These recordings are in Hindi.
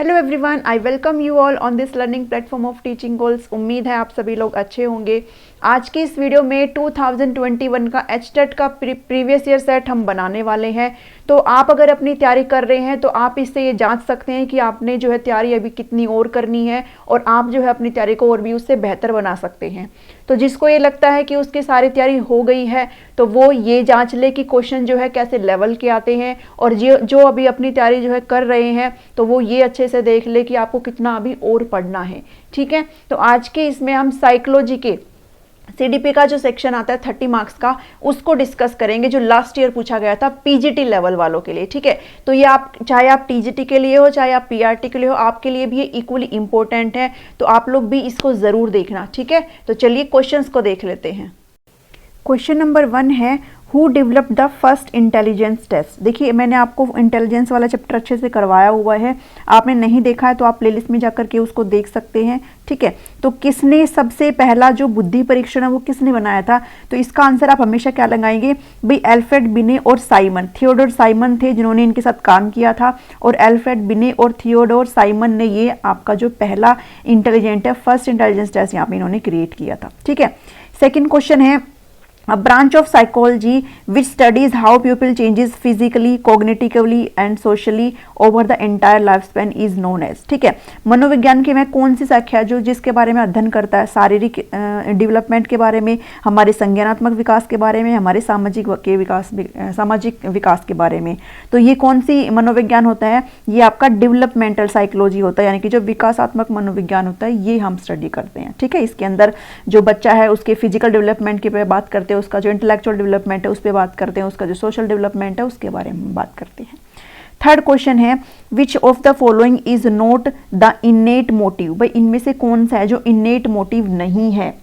Hello everyone, I welcome you all on this learning platform of teaching goals. उम्मीद है आप सभी लोग अच्छे होंगे। आज की इस वीडियो में 2021 का एचटेट का प्रीवियस ईयर सेट हम बनाने वाले हैं। तो आप अगर अपनी तैयारी कर रहे हैं तो आप इससे ये जांच सकते हैं कि आपने जो है तैयारी अभी कितनी और करनी है और आप जो है अपनी तैयारी को और भी उससे बेहतर बना सकते हैं। तो जिसको ये लगता है कि उसकी सारी तैयारी हो गई है तो वो ये जांच ले कि क्वेश्चन जो है कैसे लेवल के आते हैं, और जो अभी अपनी तैयारी जो है कर रहे हैं तो वो ये अच्छे से देख ले कि आपको कितना अभी और पढ़ना है। ठीक है, तो आज के इसमें हम साइकोलॉजी के सीडीपी का जो सेक्शन आता है 30 मार्क्स का, उसको डिस्कस करेंगे जो लास्ट ईयर पूछा गया था पीजीटी लेवल वालों के लिए। ठीक है, तो ये आप चाहे आप टीजीटी के लिए हो चाहे आप पीआरटी के लिए हो, आपके लिए भी ये इक्वली इंपॉर्टेंट है। तो आप लोग भी इसको जरूर देखना। ठीक है, तो चलिए क्वेश्चंस को देख लेते हैं। क्वेश्चन नंबर 1 है, who developed the first intelligence test. देखिए मैंने आपको इंटेलिजेंस वाला चैप्टर अच्छे से करवाया हुआ है, आपने नहीं देखा है तो आप प्लेलिस्ट में जाकर के उसको देख सकते हैं। ठीक है, तो किसने सबसे पहला जो बुद्धि परीक्षण है वो किसने बनाया था? तो इसका आंसर आप हमेशा क्या लगाएंगे भाई, अल्फ्रेड बिने और साइमन। थियोडोर साइमन थे जिन्होंने इनके साथ काम किया था, और अल्फ्रेड बिने और थियोडोर साइमन ने ये आपका जो पहला इंटेलिजेंट है फर्स्ट इंटेलिजेंस टेस्ट यहाँ पे इन्होंने क्रिएट किया था। ठीक है, सेकेंड क्वेश्चन है, A branch of psychology which studies how people changes physically, cognitively and socially over the entire lifespan is known as। ठीक है, मनोविज्ञान की में कौन सी शाखा जो जिसके बारे में अध्ययन करता है शारीरिक डेवलपमेंट के बारे में, हमारे संज्ञानात्मक विकास के बारे में, हमारे सामाजिक विकास के बारे में। तो ये कौन सी मनोविज्ञान होता है? ये आपका डेवलपमेंटल साइकोलॉजी होता है, यानी कि जो विकासात्मक मनोविज्ञान होता है ये हम स्टडी करते हैं। ठीक है, इसके अंदर जो बच्चा है उसके फिजिकल डेवलपमेंट की बात करते हैं, उसका जो इंटेलेक्चुअल डेवलपमेंट है उस पर बात करते हैं, उसका जो सोशल डेवलपमेंट है उसके बारे में बात करते हैं। थर्ड क्वेश्चन है, which of the following is not the इनेट motive. भाई इनमें से कौन सा है जो इनेट मोटिव नहीं है?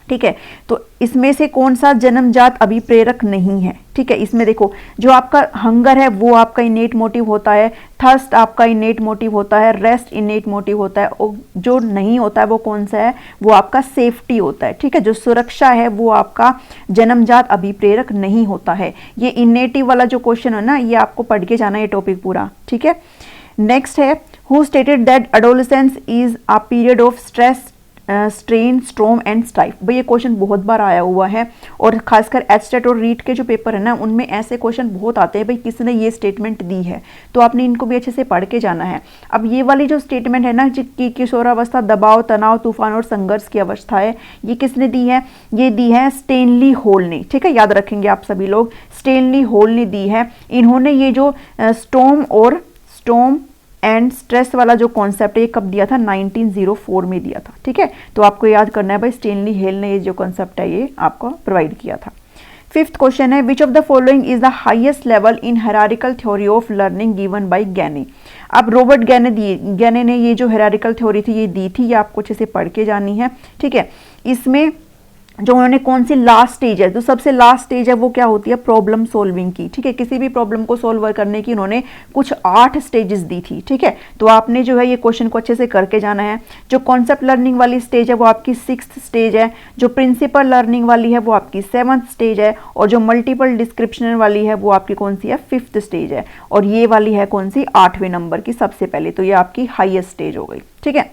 ठीक है, तो इसमें से कौन सा जन्मजात अभिप्रेरक नहीं है? ठीक है, इसमें देखो जो आपका हंगर है वो आपका इनेट मोटिव होता है, थर्स्ट आपका इनेट मोटिव होता है, रेस्ट इनेट मोटिव होता है, और जो नहीं होता है वो कौन सा है? वो आपका सेफ्टी होता है। ठीक है, जो सुरक्षा है वो आपका जन्मजात अभिप्रेरक नहीं होता है। ये इनेटिव वाला जो क्वेश्चन है ना, ये आपको पढ़ के जाना है ये टॉपिक पूरा। ठीक है, नेक्स्ट है, who stated that adolescence is a period of stress, strain, स्ट्रोम and strife. भाई ये क्वेश्चन बहुत बार आया हुआ है, और खासकर एचटेट और रीट के जो पेपर है ना उनमें ऐसे क्वेश्चन बहुत आते हैं। भाई किसने ये स्टेटमेंट दी है, तो आपने इनको भी अच्छे से पढ़ के जाना है। अब ये वाली जो स्टेटमेंट है ना कि किशोरावस्था दबाव, तनाव, तूफान और संघर्ष की अवस्था है, ये किसने दी है? ये दी है स्टेनली हॉल ने। ठीक है, याद रखेंगे आप सभी लोग, स्टेनली हॉल ने दी है। इन्होंने ये जो स्टॉर्म एंड स्ट्रेस वाला जो कॉन्सेप्ट है ये कब दिया था? 1904 में दिया था। ठीक है, तो आपको याद करना है भाई स्टेनली हेल ने ये जो कॉन्सेप्ट है ये आपको प्रोवाइड किया था। फिफ्थ क्वेश्चन है, which of the following is the highest level in hierarchical theory of learning given by गैने। अब रॉबर्ट गैने ने ये जो हायरार्किकल थ्योरी थी ये दी थी, ये आपको अच्छे से पढ़ के जानी है। ठीक है, इसमें जो उन्होंने कौन सी लास्ट स्टेज है, जो सबसे लास्ट स्टेज है वो क्या होती है? प्रॉब्लम सॉल्विंग की। ठीक है, किसी भी प्रॉब्लम को सॉल्व करने की उन्होंने कुछ 8 स्टेजेस दी थी। ठीक है, तो आपने जो है ये क्वेश्चन को अच्छे से करके जाना है। जो कॉन्सेप्ट लर्निंग वाली स्टेज है वो आपकी 6th स्टेज है, जो प्रिंसिपल लर्निंग वाली है वो आपकी 7th स्टेज है, और जो मल्टीपल डिस्क्रिप्शन वाली है वो आपकी कौन सी है? 5th स्टेज है, और ये वाली है कौन सी? 8वें नंबर की सबसे पहले। तो ये आपकी हाईएस्ट स्टेज हो गई। ठीक है,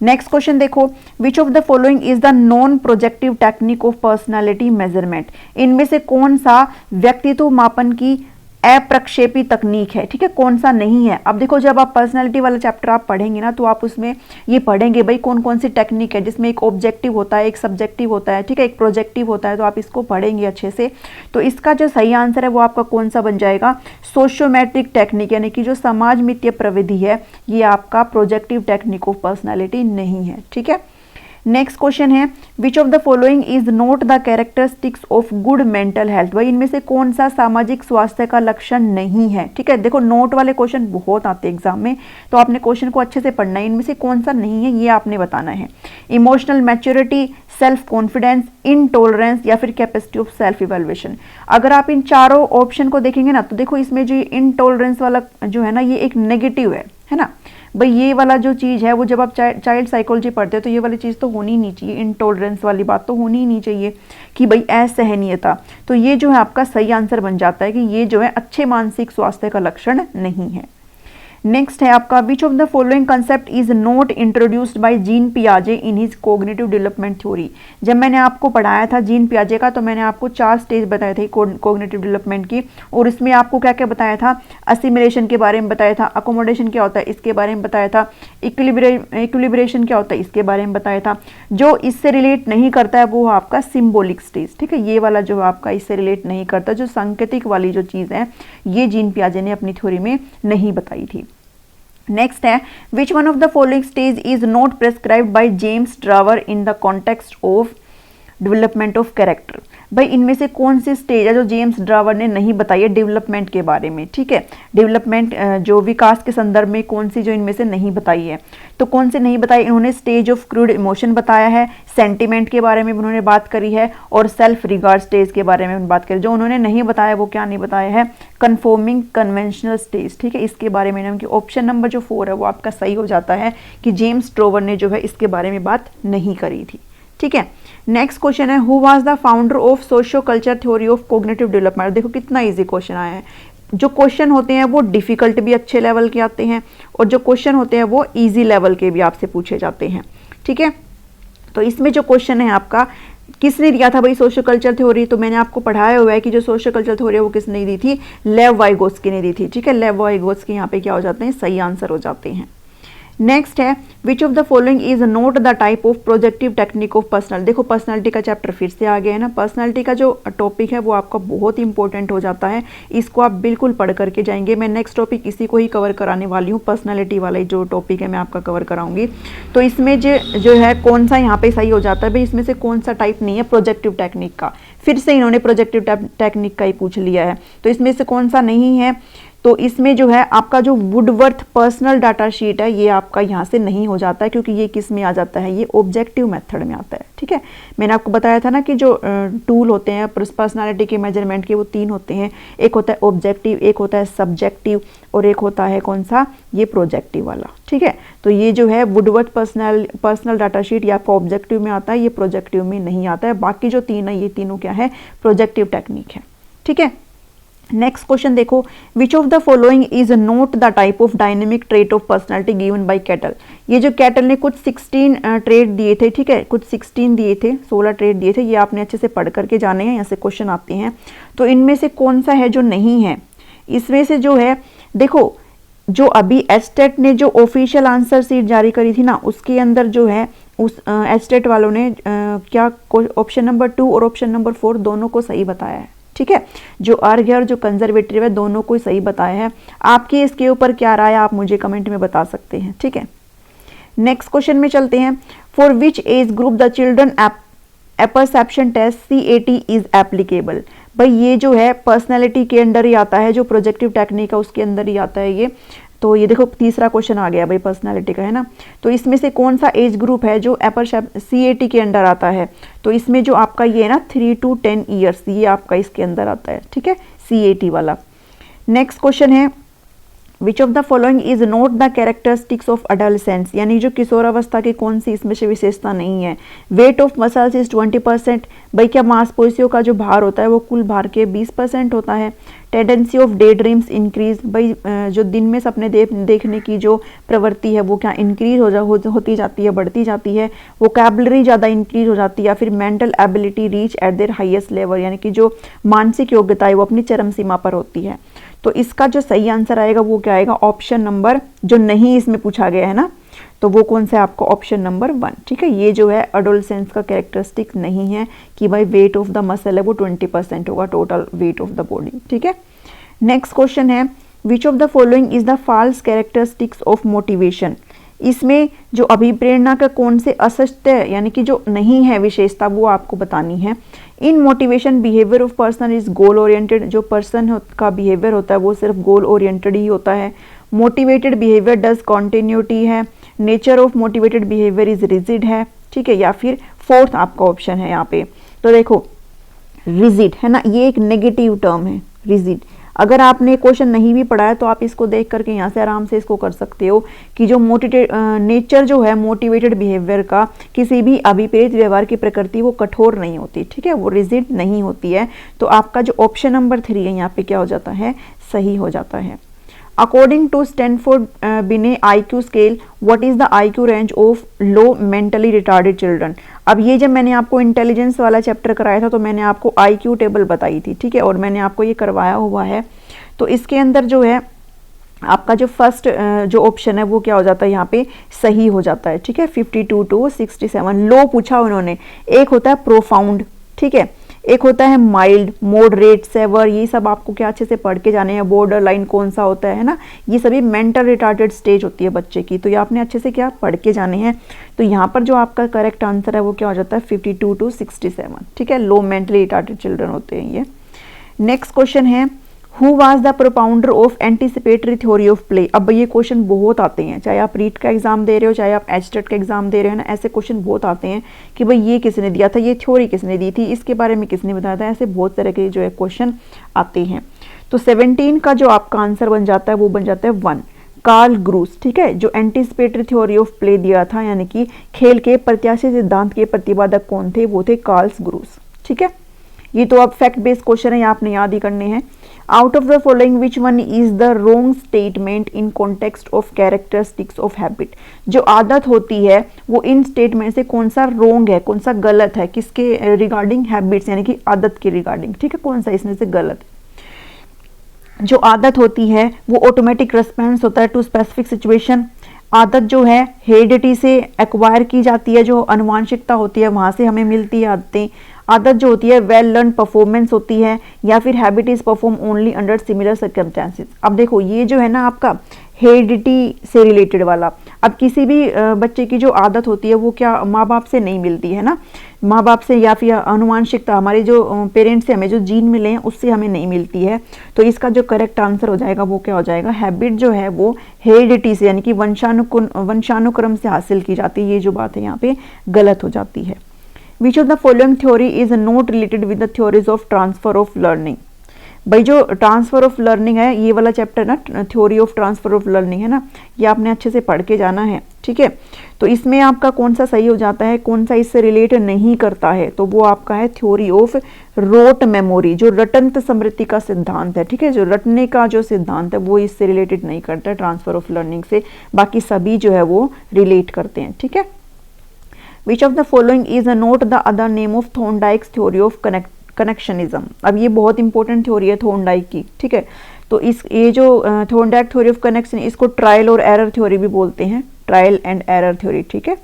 नेक्स्ट क्वेश्चन देखो, विच of the following is the non projective technique of personality measurement. इनमें से कौन सा व्यक्तित्व मापन की अप्रक्षेपी तकनीक है? ठीक है, कौन सा नहीं है? अब देखो जब आप पर्सनालिटी वाला चैप्टर आप पढ़ेंगे ना तो आप उसमें ये पढ़ेंगे भाई कौन कौन सी टेक्निक है, जिसमें एक ऑब्जेक्टिव होता है, एक सब्जेक्टिव होता है, ठीक है, एक प्रोजेक्टिव होता है। तो आप इसको पढ़ेंगे अच्छे से। तो इसका जो सही आंसर है वो आपका कौन सा बन जाएगा? सोशियोमेट्रिक टेक्निक, यानी कि जो समाज मितीय प्रविधि है ये आपका प्रोजेक्टिव टेक्निक ऑफ पर्सनैलिटी नहीं है। ठीक है, नेक्स्ट क्वेश्चन है, which of the following is not the characteristics of good mental health. भाई इनमें से कौन सा सामाजिक स्वास्थ्य का लक्षण नहीं है? ठीक है, देखो नोट वाले क्वेश्चन बहुत आते हैं एग्जाम में, तो आपने क्वेश्चन को अच्छे से पढ़ना है। इनमें से कौन सा नहीं है ये आपने बताना है। Emotional maturity, self confidence, intolerance, या फिर कैपेसिटी ऑफ सेल्फ इवेल्युएशन। अगर आप इन चारों ऑप्शन को देखेंगे ना तो देखो इसमें जो इनटॉलरेंस वाला जो है ना ये एक नेगेटिव है ना। भाई ये वाला जो चीज़ है वो जब आप चाइल्ड साइकोलॉजी पढ़ते हो तो ये वाली चीज़ तो होनी नहीं चाहिए, इनटॉलरेंस वाली बात तो होनी ही नहीं चाहिए कि भाई असहनीयता। तो ये जो है आपका सही आंसर बन जाता है कि ये जो है अच्छे मानसिक स्वास्थ्य का लक्षण नहीं है। नेक्स्ट है आपका which of the following concept is not introduced by Jean पियाजे in his cognitive development theory. जब मैंने आपको पढ़ाया था जीन पियाजे का तो मैंने आपको 4 स्टेज बताए थे कोग्निटिव डेवलपमेंट की, और इसमें आपको क्या क्या बताया था, असिमिलेशन के बारे में बताया था, अकोमोडेशन क्या होता है इसके बारे में बताया था, इक्विलिब्रेशन क्या होता है इसके बारे में बताया था। जो इससे रिलेट नहीं करता है वो आपका सिंबॉलिक स्टेज, ठीक है, ये वाला जो आपका इससे रिलेट नहीं करता, जो सांकेतिक वाली जो चीज़ है ये जीन पियाजे ने अपनी थ्योरी में नहीं बताई थी। नेक्स्ट है which one of the following stage is not prescribed by James drawer in the context of development of character. भाई इनमें से कौन सी स्टेज है जो जेम्स ड्रावर ने नहीं बताई है डेवलपमेंट के बारे में, ठीक है, डेवलपमेंट जो विकास के संदर्भ में कौन सी जो इनमें से नहीं बताई है, तो कौन से नहीं बताई, इन्होंने स्टेज ऑफ क्रूड इमोशन बताया है, सेंटिमेंट के बारे में उन्होंने बात करी है, और सेल्फ रिगार्ड स्टेज के बारे में बात करी। जो उन्होंने नहीं बताया वो क्या नहीं बताया है, कन्फर्मिंग कन्वेंशनल स्टेज, ठीक है, इसके बारे में उनकी ऑप्शन नंबर जो 4 है वो आपका सही हो जाता है कि जेम्स ड्रावर ने जो है इसके बारे में बात नहीं करी थी, ठीक है। नेक्स्ट क्वेश्चन है who was the founder of socio culture theory of cognitive development. देखो कितना इजी क्वेश्चन आया है। जो क्वेश्चन होते हैं वो डिफिकल्ट भी अच्छे लेवल के आते हैं, और जो क्वेश्चन होते हैं वो इजी लेवल के भी आपसे पूछे जाते हैं, ठीक है। तो इसमें जो क्वेश्चन है आपका किसने दिया था भाई सोशियो कल्चर थ्योरी, तो मैंने आपको पढ़ाया हुआ है कि जो सोशियो कल्चर थ्योरी है वो किसने दी थी, लेव वाइगोत्स्की ने दी थी, ठीक है। लेव वाइगोत्स्की यहाँ पे क्या हो जाते हैं, सही आंसर हो जाते हैं। नेक्स्ट है which of the following is not the type of projective technique of personal. देखो पर्सनालिटी का चैप्टर फिर से आ गया है ना, पर्सनालिटी का जो टॉपिक है वो आपका बहुत इंपॉर्टेंट हो जाता है, इसको आप बिल्कुल पढ़ करके जाएंगे। मैं नेक्स्ट टॉपिक इसी को ही कवर कराने वाली हूँ, पर्सनालिटी वाला जो टॉपिक है मैं आपका कवर कराऊंगी। तो इसमें जो है कौन सा यहाँ पे सही हो जाता है भाई, इसमें से कौन सा टाइप नहीं है प्रोजेक्टिव टेक्निक का, फिर से इन्होंने प्रोजेक्टिव टेक्निक का ही पूछ लिया है, तो इसमें से कौन सा नहीं है, तो इसमें जो है आपका जो वुडवर्थ पर्सनल डाटा शीट है ये आपका यहाँ से नहीं हो जाता है, क्योंकि ये किस में आ जाता है, ये ऑब्जेक्टिव मेथड में आता है, ठीक है। मैंने आपको बताया था ना कि जो टूल होते हैं पर्सनालिटी के मेजरमेंट के वो 3 होते हैं, एक होता है ऑब्जेक्टिव, एक होता है सब्जेक्टिव, और एक होता है कौन सा, ये प्रोजेक्टिव वाला, ठीक है। तो ये जो है वुडवर्थ पर्सनल डाटा शीट ये आपका ऑब्जेक्टिव में आता है, ये प्रोजेक्टिव में नहीं आता है। बाकी जो 3 है ये तीनों क्या है, प्रोजेक्टिव टेक्निक है, ठीक है। नेक्स्ट क्वेश्चन देखो विच of the following is not the type of dynamic trait of personality given by cattle. ये जो कैटल ने कुछ 16 ट्रेट दिए थे, ठीक है, कुछ 16 दिए थे, 16 ट्रेट दिए थे, ये आपने अच्छे से पढ़ करके जाने हैं, यहाँ से क्वेश्चन आते हैं। तो इनमें से कौन सा है जो नहीं है, इसमें से जो है देखो जो अभी एस्टेट ने जो ऑफिशियल आंसर शीट जारी करी थी ना उसके अंदर जो है उस एस्टेट वालों ने क्या ऑप्शन नंबर 2 और ऑप्शन नंबर 4 दोनों को सही बताया है, ठीक है। जो अर्घ है और जो कंजर्वेटिव है दोनों को सही बताया है। आपकी इसके ऊपर क्या राय है आप मुझे कमेंट में बता सकते हैं, ठीक है। नेक्स्ट क्वेश्चन में चलते हैं for which age group the children perception test CAT is applicable. भाई ये जो है पर्सनैलिटी के अंदर ही आता है, जो प्रोजेक्टिव टेक्निक है उसके अंदर ही आता है ये। तो ये देखो तीसरा क्वेश्चन आ गया भाई पर्सनालिटी का, है ना। तो इसमें से कौन सा एज ग्रुप है जो CAT के अंदर आता है, तो इसमें जो आपका ये है ना 3 to 10 ईयर्स ये आपका इसके अंदर आता है, ठीक है, CAT वाला। नेक्स्ट क्वेश्चन है which of the following is not the characteristics of adolescence, यानी जो किशोरावस्था की कौन सी इसमें से विशेषता नहीं है। Weight of muscles is 20%। भाई क्या मांसपेशियों का जो भार होता है वो कुल भार के 20% होता है। Tendency of day dreams increase, भाई जो दिन में सपने देखने की जो प्रवृत्ति है वो क्या इंक्रीज होती जाती है, बढ़ती जाती है। वोकैबुलरी ज़्यादा इंक्रीज हो जाती है, या फिर mental ability reach at there highest level, यानी कि जो मानसिक योग्यता है वो अपनी चरम सीमा पर होती है। तो इसका जो सही आंसर आएगा वो क्या आएगा, ऑप्शन नंबर जो नहीं इसमें पूछा गया है ना, तो वो कौन सा है आपका ऑप्शन नंबर 1, ठीक है। ये जो है एडोलेसेंस का कैरेक्टरिस्टिक नहीं है कि भाई वेट ऑफ द मसल है वो 20% होगा total weight of the body, ठीक है। नेक्स्ट क्वेश्चन है which of the following is the false characteristics of motivation. इसमें जो अभिप्रेरणा का कौन से असत्य यानी कि जो नहीं है विशेषता वो आपको बतानी है। In motivation behaviour of person is goal oriented, जो पर्सन का बिहेवियर होता है वो सिर्फ गोल ओरिएंटेड ही होता है। मोटिवेटेड बिहेवियर डज कॉन्टिन्यूटी है। Nature of motivated behaviour is rigid है, ठीक है। या फिर 4th आपका ऑप्शन है यहाँ पे, तो देखो रिजिड है ना, ये एक नेगेटिव टर्म है रिजिड। अगर आपने क्वेश्चन नहीं भी पढ़ा है तो आप इसको देख करके यहाँ से आराम से इसको कर सकते हो कि जो नेचर जो है मोटिवेटेड बिहेवियर का, किसी भी अभिप्रेत व्यवहार की प्रकृति वो कठोर नहीं होती, ठीक है, वो रिजिड नहीं होती है। तो आपका जो ऑप्शन नंबर 3 है यहाँ पे क्या हो जाता है, सही हो जाता है। अकॉर्डिंग टू स्टैनफोर्ड बिने IQ scale, what is the IQ range of low mentally retarded children. अब ये जब मैंने आपको इंटेलिजेंस वाला चैप्टर कराया था तो मैंने आपको IQ टेबल बताई थी, ठीक है, और मैंने आपको ये करवाया हुआ है। तो इसके अंदर जो है आपका जो फर्स्ट जो ऑप्शन है वो क्या हो जाता है, यहाँ पे सही हो जाता है, ठीक है। 52 to 67 लो पूछा उन्होंने। एक होता है प्रोफाउंड, ठीक है, एक होता है माइल्ड, मॉडरेट, सेवर, ये सब आपको क्या अच्छे से पढ़ के जाने हैं। बॉर्डर लाइन कौन सा होता है ना, ये सभी मेंटल रिटार्डेड स्टेज होती है बच्चे की, तो ये आपने अच्छे से क्या पढ़ के जाने हैं। तो यहाँ पर जो आपका करेक्ट आंसर है वो क्या हो जाता है 52 to 67, ठीक है, लो मेंटली रिटार्डेड चिल्ड्रन होते हैं ये। नेक्स्ट क्वेश्चन है who was the propounder of anticipatory theory of play. अब ये क्वेश्चन बहुत आते हैं, चाहे आप रीट का एग्जाम दे रहे हो, चाहे आप एचटेट का एग्जाम दे रहे हो ना, ऐसे क्वेश्चन बहुत आते हैं कि भाई ये किसने दिया था, ये थ्योरी किसने दी थी, इसके बारे में किसने बताया था, ऐसे बहुत तरह के जो है क्वेश्चन आते हैं। तो 17 का जो आपका आंसर बन जाता है वो बन जाता है 1, कार्ल ग्रूस, ठीक है, जो एंटीसिपेटरी थ्योरी ऑफ प्ले दिया था, यानी कि खेल के प्रत्याशी सिद्धांत के प्रतिपादक कौन थे, वो थे कार्ल ग्रूस, ठीक है। ये तो अब फैक्ट बेस्ड क्वेश्चन है, आपने याद ही करने हैं। Out of the following which one is the wrong statement in context of characteristics of habit. जो आदत होती है वो इन स्टेटमेंट से कौन सा रॉन्ग है, कौन सा गलत है, किसके रिगार्डिंग हैबिट्स यानी कि आदत के रिगार्डिंग, ठीक है, कौन सा इसमें से गलत है। जो आदत होती है वो ऑटोमेटिक रिस्पॉन्स होता है टू स्पेसिफिक सिचुएशन। आदत जो है हेरिडिटी से एक्वायर की जाती है, जो अनुवांशिकता होती है वहां से हमें मिलती है आदतें। आदत जो होती है वेल लर्न परफॉर्मेंस होती है, या फिर habit is perform only under similar circumstances. अब देखो ये जो है ना आपका हेरिडिटी से रिलेटेड वाला, अब किसी भी बच्चे की जो आदत होती है वो क्या माँ बाप से नहीं मिलती है ना, माँ बाप से या फिर अनुवांशिकता हमारे जो पेरेंट्स से हमें जो जीन मिले हैं उससे हमें नहीं मिलती है। तो इसका जो करेक्ट आंसर हो जाएगा वो क्या हो जाएगा, हैबिट जो है वो हेरिडिटी से यानी कि वंशानुक्रम से हासिल की जाती है। ये जो बात है यहाँ पे गलत हो जाती है। Which of the following theory is not related with the theories of transfer of learning. भाई जो ट्रांसफर ऑफ लर्निंग है ये वाला चैप्टर ना, theory of transfer of learning है ना, ये आपने अच्छे से पढ़ के जाना है, ठीक है। तो इसमें आपका कौन सा सही हो जाता है, कौन सा इससे रिलेट नहीं करता है, तो वो आपका है थ्योरी ऑफ रोट मेमोरी, जो रटंत स्मृति का सिद्धांत है, ठीक है, जो रटने का जो सिद्धांत है वो इससे रिलेटेड नहीं करता है ट्रांसफर ऑफ लर्निंग से, बाकी सभी जो है वो रिलेट करते हैं, ठीक है। Which of the following is not the other name of Thorndike's theory of connectionism. अब ये बहुत इंपॉर्टेंट थ्योरी है थॉर्नडाइक की, ठीक है। तो इस ये जो थॉर्नडाइक थ्योरी ऑफ कनेक्शन, इसको ट्रायल और एरर थ्योरी भी बोलते हैं, ट्रायल एंड एरर थ्योरी, ठीक है।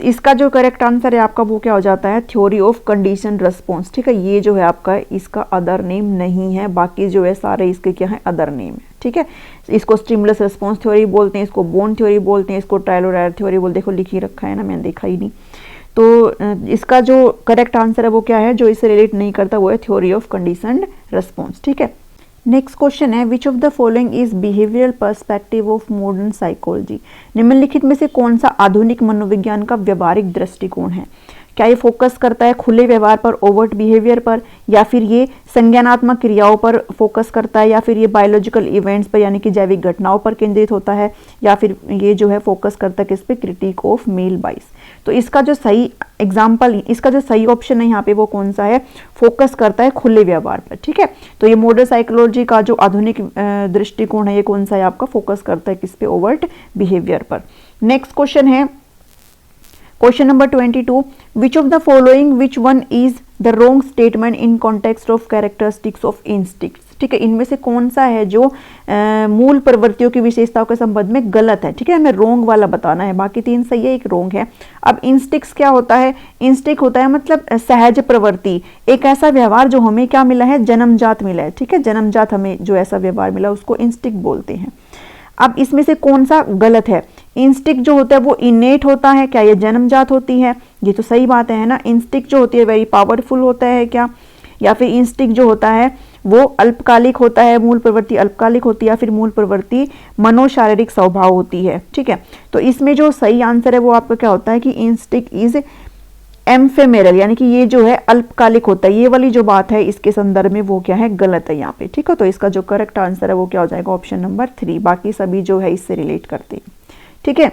इसका जो करेक्ट आंसर है आपका वो क्या हो जाता है, थ्योरी ऑफ कंडीशन रिस्पॉन्स, ठीक है। ये जो है आपका इसका अदर नेम नहीं है, बाकी जो है सारे इसके क्या है अदर नेम है, ठीक है। इसको स्टिमुलस रिस्पॉन्स थ्योरी बोलते हैं, इसको बोन थ्योरी बोलते हैं, इसको ट्रायल और एरर थ्योरी बोलते हैं। देखो लिख ही रखा है ना, मैंने देखा ही नहीं। तो इसका जो करेक्ट आंसर है वो क्या है, जो इससे रिलेट नहीं करता वो है थ्योरी ऑफ कंडीशनड रिस्पॉन्स, ठीक है। नेक्स्ट क्वेश्चन है which of the following is behavioural perspective of modern psychology. निम्नलिखित में से कौन सा आधुनिक मनोविज्ञान का व्यवहारिक दृष्टिकोण है। क्या ये फोकस करता है खुले व्यवहार पर, ओवर्ट बिहेवियर पर, या फिर ये संज्ञानात्मक क्रियाओं पर फोकस करता है, या फिर ये बायोलॉजिकल इवेंट्स पर यानी कि जैविक घटनाओं पर केंद्रित होता है, या फिर ये जो है फोकस करता है किस पे, क्रिटिक ऑफ मेल बाइस। तो इसका जो सही एग्जाम्पल, इसका जो सही ऑप्शन है यहाँ पे वो कौन सा है, फोकस करता है खुले व्यवहार पर, ठीक है। तो ये मॉडर्न साइकोलॉजी का जो आधुनिक दृष्टिकोण है ये कौन सा है आपका, फोकस करता है किस पे, ओवर्ट बिहेवियर पर। नेक्स्ट क्वेश्चन है question number 22, which of the following which one is the wrong statement in context of characteristics of instincts, ठीक है। इनमें से कौन सा है जो मूल प्रवृत्तियों की विशेषताओं के संबंध में गलत है, ठीक है, हमें रॉन्ग वाला बताना है, बाकी 3 सही है, एक रॉन्ग है। अब इंस्टिक्ट्स क्या होता है, इंस्टिक्ट होता है मतलब सहज प्रवृत्ति, एक ऐसा व्यवहार जो हमें क्या मिला है, जन्मजात मिला है, ठीक है, जन्मजात हमें जो ऐसा व्यवहार मिला उसको इंस्टिक्ट बोलते हैं। अब इसमें से कौन सा गलत है, इंस्टिक्ट जो होता है वो इनेट होता है, क्या ये जन्मजात होती है, ये तो सही बात है ना। इंस्टिक्ट जो होती है वेरी पावरफुल होता है क्या, या फिर इंस्टिक्ट जो होता है वो अल्पकालिक होता है, मूल प्रवृत्ति अल्पकालिक होती है, या फिर मूल प्रवृत्ति मनोशारीरिक स्वभाव होती है, ठीक है। तो इसमें जो सही आंसर है वो आपका क्या होता है कि इंस्टिक्ट इज एम्फेमेरल, यानी कि ये जो है अल्पकालिक होता है, ये वाली जो बात है इसके संदर्भ में वो क्या है गलत है यहाँ पे, ठीक है। तो इसका जो करेक्ट आंसर है वो क्या हो जाएगा, ऑप्शन नंबर 3, बाकी सभी जो है इससे रिलेट करते हैं, ठीक है।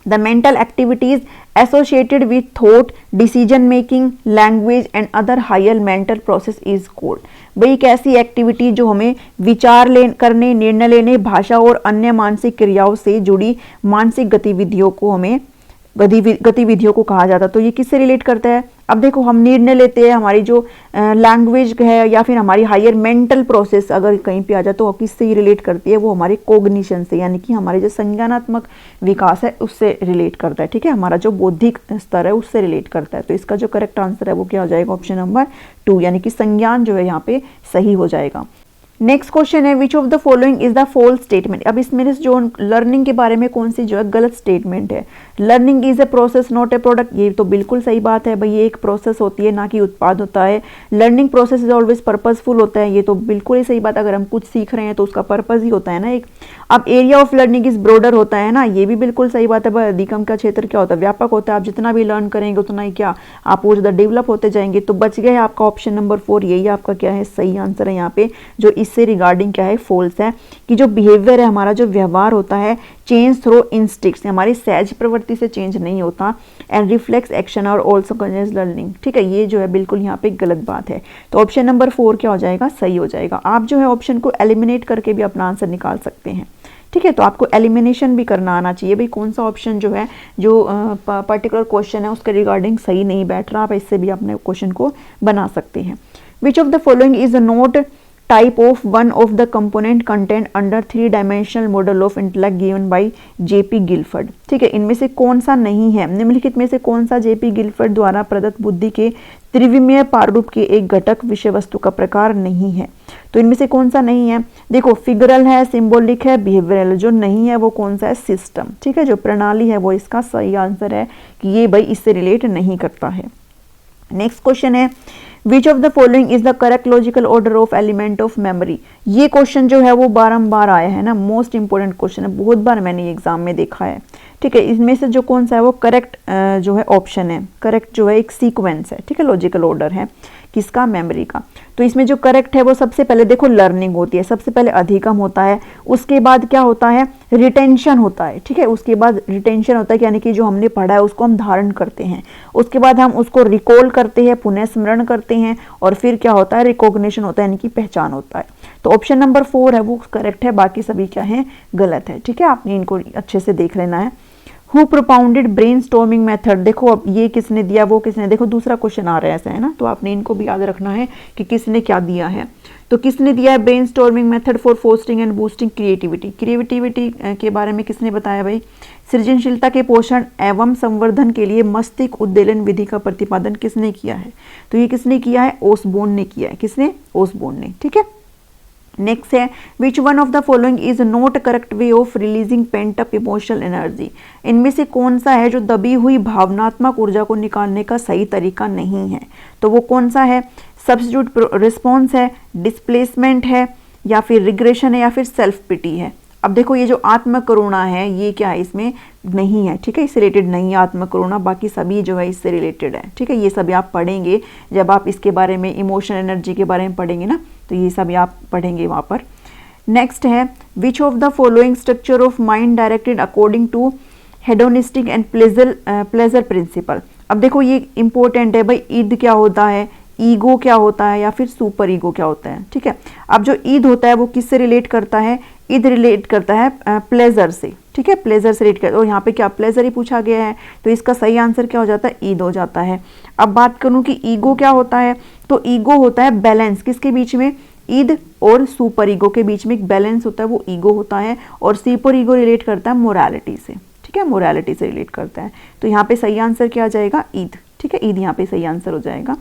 The mental activities associated with thought, decision making, language and other higher mental process is called। भाई एक ऐसी एक्टिविटी जो हमें विचार करने, निर्णय लेने, भाषा और अन्य मानसिक क्रियाओं से जुड़ी मानसिक गतिविधियों को हमें गतिविधियों को कहा जाता है। तो ये किससे रिलेट करता है? अब देखो हम निर्णय लेते हैं, हमारी जो लैंग्वेज है या फिर हमारी हायर मेंटल प्रोसेस अगर कहीं पे आ जाए तो किससे रिलेट करती है? वो हमारे कोग्निशन से, यानी कि हमारे जो संज्ञानात्मक विकास है उससे रिलेट करता है। ठीक है, हमारा जो बौद्धिक स्तर है उससे रिलेट करता है। तो इसका जो करेक्ट आंसर है वो क्या हो जाएगा? ऑप्शन नंबर 2, यानी कि संज्ञान जो है यहाँ पे सही हो जाएगा। नेक्स्ट क्वेश्चन है which of the following is the false statement. अब इसमें जो लर्निंग के बारे में कौन सी जो है गलत स्टेटमेंट है? Learning is a process not a product, ये तो बिल्कुल सही बात है भाई, ये एक प्रोसेस होती है ना कि उत्पाद होता है। Learning process is always purposeful होता है, ये तो बिल्कुल ही सही बात है। अगर हम कुछ सीख रहे हैं तो उसका पर्पस ही होता है ना एक। अब area of learning is broader होता है ना, ये भी बिल्कुल सही बात है भाई। अधिगम का क्षेत्र क्या होता है? व्यापक होता है। आप जितना भी लर्न करेंगे उतना ही क्या आप वो ज़्यादा डेवलप होते जाएंगे। तो बच गया है आपका ऑप्शन नंबर 4, यही आपका क्या है सही आंसर है यहाँ पे। जो इससे रिगार्डिंग क्या है फॉल्स है कि जो बिहेवियर है हमारा, जो व्यवहार होता है, चेंज थ्रू इंस्टिक्ट्स, हमारी सहज प्रवृत्ति से चेंज नहीं होता, एंड रिफ्लेक्स एक्शन और ऑल्सो कंटिन्यूअस लर्निंग। ठीक है, ये जो है बिल्कुल यहाँ पे गलत बात है। तो ऑप्शन नंबर 4 क्या हो जाएगा? सही हो जाएगा। आप जो है ऑप्शन को एलिमिनेट करके भी अपना आंसर निकाल सकते हैं। ठीक है, तो आपको एलिमिनेशन भी करना आना चाहिए भाई, कौन सा ऑप्शन जो है जो पर्टिकुलर क्वेश्चन है उसके रिगार्डिंग सही नहीं बैठ रहा, आप इससे भी अपने क्वेश्चन को बना सकते हैं। विच of the following is not type of one of the component content under 3 dimensional model of intellect given by JP Gilford. ठीक है, इनमें से कौन सा नहीं है? निम्नलिखित में से कौन सा जेपी गिलफर्ड द्वारा प्रदत्त बुद्धि के त्रिविमीय प्रारूप के एक घटक विषय वस्तु का प्रकार नहीं है? तो इनमें से कौन सा नहीं है? देखो फिगरल है, सिंबॉलिक है, बिहेवियरल। जो नहीं है वो कौन सा है? सिस्टम। ठीक है, जो प्रणाली है वो इसका सही आंसर है कि ये भाई इससे रिलेट नहीं करता है। नेक्स्ट क्वेश्चन है which of the following is the correct logical order of element of memory. ये क्वेश्चन जो है वो बारंबार आया है ना, मोस्ट इंपोर्टेंट क्वेश्चन है, बहुत बार मैंने एग्जाम में देखा है। ठीक है, इसमें से जो कौन सा है वो करेक्ट जो है ऑप्शन है, करेक्ट जो है एक सीक्वेंस है। ठीक है, लॉजिकल ऑर्डर है किसका? मेमोरी का। तो इसमें जो करेक्ट है वो सबसे पहले देखो लर्निंग होती है, सबसे पहले अधिगम होता है, उसके बाद क्या होता है? रिटेंशन होता है। ठीक है, उसके बाद रिटेंशन होता है यानी कि जो हमने पढ़ा है उसको हम धारण करते हैं, उसके बाद हम उसको रिकॉल करते हैं, पुनः स्मरण करते हैं, और फिर क्या होता है? रिकॉग्निशन होता है यानी कि पहचान होता है। तो ऑप्शन नंबर 4 है वो करेक्ट है, बाकी सभी क्या है? गलत है। ठीक है, आपने इनको अच्छे से देख लेना है। हु प्रोपाउंडेड ब्रेनस्टॉर्मिंग मेथड, देखो अब ये किसने दिया वो किसने, देखो दूसरा क्वेश्चन आ रहा है ऐसा है ना, तो आपने इनको भी याद रखना है कि किसने क्या दिया है। तो किसने दिया है brainstorming method for fostering and boosting creativity. Creativity के बारे में किसने बताया भाई? सृजनशीलता के पोषण एवं संवर्धन के लिए मस्तिष्क उद्दीलन विधि का प्रतिपादन किसने किया है? तो ये किसने किया है? ओसबोर्न ने किया है। किसने? ओसबोर्न ने। ठीक है, नेक्स्ट है which one of the following is not correct way of releasing pent up emotional energy. इनमें से कौन सा है जो दबी हुई भावनात्मक ऊर्जा को निकालने का सही तरीका नहीं है? तो वो कौन सा है? सब्स्टिट्यूट रिस्पॉन्स है, डिस्प्लेसमेंट है, या फिर रिग्रेशन है, या फिर सेल्फ पिटी है। अब देखो ये जो आत्म करुणा है ये क्या है? इसमें नहीं है। ठीक है, इससे रिलेटेड नहीं है आत्म करुणा, बाकी सभी जो है इससे रिलेटेड है। ठीक है, ये सभी आप पढ़ेंगे जब आप इसके बारे में इमोशनल एनर्जी के बारे में पढ़ेंगे ना, तो ये सभी आप पढ़ेंगे वहाँ पर। नेक्स्ट है which of the following structure of mind directed according to hedonistic and pleasure principle. अब देखो ये इंपॉर्टेंट है भाई, ईद क्या होता है, ईगो क्या होता है, या फिर सुपर ईगो क्या होता है। ठीक है, अब जो ईद होता है वो किससे रिलेट करता है? ईद रिलेट करता है प्लेजर से। ठीक है, प्लेजर से रिलेट करता है, और यहाँ पे क्या प्लेजर ही पूछा गया है, तो इसका सही आंसर क्या हो जाता है? ईद हो जाता है। अब बात करूँ कि ईगो क्या होता है, तो ईगो होता है बैलेंस किसके बीच में? ईद और सुपर ईगो के बीच में एक बैलेंस होता है, वो ईगो होता है, और सुपर ईगो रिलेट करता है मोरालिटी से। ठीक है, मोरालिटी से रिलेट करता है, तो यहाँ पे सही आंसर क्या आ जाएगा? ईद। ठीक है, ईद यहाँ पे सही आंसर हो जाएगा।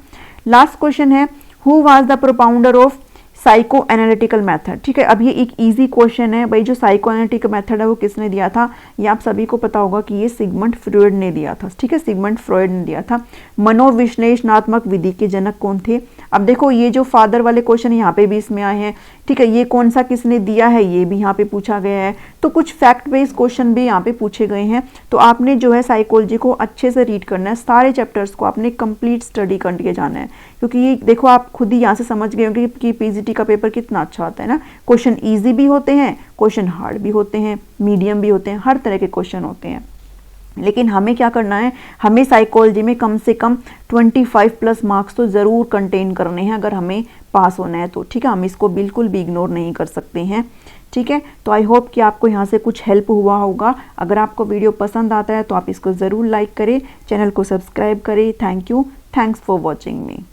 लास्ट क्वेश्चन है who was the propounder of psycho analytical method. ठीक है, अब ये एक इजी क्वेश्चन है भाई, जो साइको एनालिटिकल मेथड है वो किसने दिया था? ये आप सभी को पता होगा कि ये सिगमंड फ्रॉइड ने दिया था। ठीक है, सिगमंड फ्रॉइड ने दिया था। मनोविश्लेषणात्मक विधि के जनक कौन थे? अब देखो ये जो फादर वाले क्वेश्चन यहाँ पे भी इसमें आए हैं। ठीक है, ये कौन सा किसने दिया है ये भी यहाँ पे पूछा गया है, तो कुछ फैक्ट बेस्ड क्वेश्चन भी यहाँ पे पूछे गए हैं। तो आपने जो है साइकोलॉजी को अच्छे से रीड करना है, सारे चैप्टर्स को आपने कंप्लीट स्टडी करके जाना है, क्योंकि ये देखो आप खुद ही यहाँ से समझ गए होंगे कि पीजीटी का पेपर कितना अच्छा होता है ना। क्वेश्चन ईजी भी होते हैं, क्वेश्चन हार्ड भी होते हैं, मीडियम भी होते हैं, हर तरह के क्वेश्चन होते हैं। लेकिन हमें क्या करना है, हमें साइकोलॉजी में कम से कम 25 प्लस मार्क्स तो ज़रूर कंटेन करने हैं अगर हमें पास होना है तो, ठीक है। हम इसको बिल्कुल भी इग्नोर नहीं कर सकते हैं, ठीक है। तो आई होप कि आपको यहाँ से कुछ हेल्प हुआ होगा। अगर आपको वीडियो पसंद आता है तो आप इसको ज़रूर लाइक करें, चैनल को सब्सक्राइब करें। Thank you, thanks for watching me.